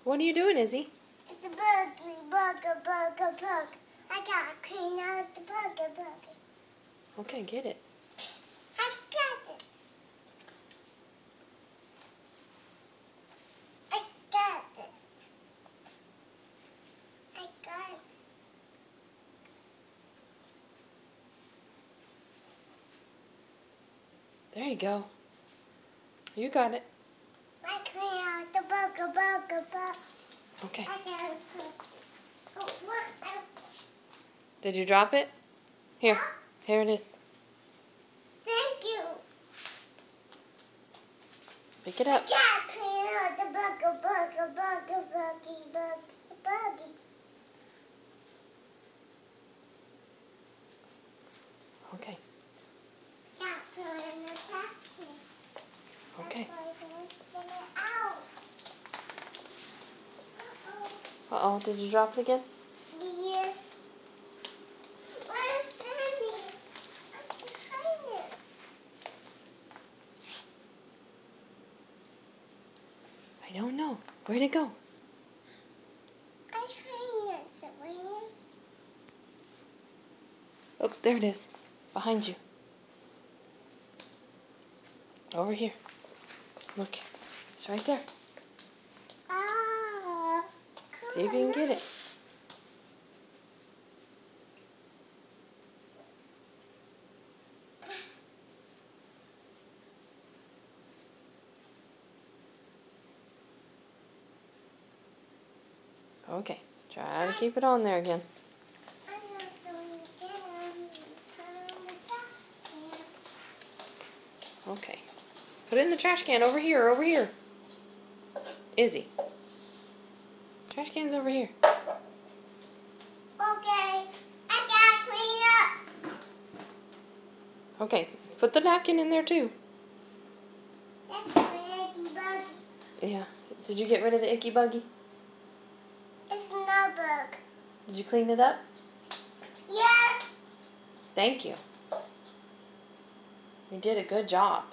What are you doing, Izzy? It's a buggy, bug. I gotta clean out the buggy. Okay, get it. I got it. I got it. I got it. There you go. You got it. I clean out the bug. Okay. I gotta put one out. Did you drop it? Here. Here it is. Thank you. Pick it I up. gotta clean out the buggy. Okay. Gotta put it in the trash can. Okay. That's why I'm gonna spin it out. Uh-oh. Did you drop it again? Yes. What is Sandy? I can find it. I don't know. Where'd it go? I find it, Sabrina. Oh, there it is. Behind you. Over here. Look. It's right there. Ah. See if you can get it. Okay. Try to keep it on there again. I'm not going to get him. Put it in the trash can. Okay. Put it in the trash can over here, over here. Izzy. Trash can's over here. Okay. I gotta clean up. Okay. Put the napkin in there too. That's a buggy. Yeah. Did you get rid of the icky buggy? It's no bug. Did you clean it up? Yes. Thank you. You did a good job.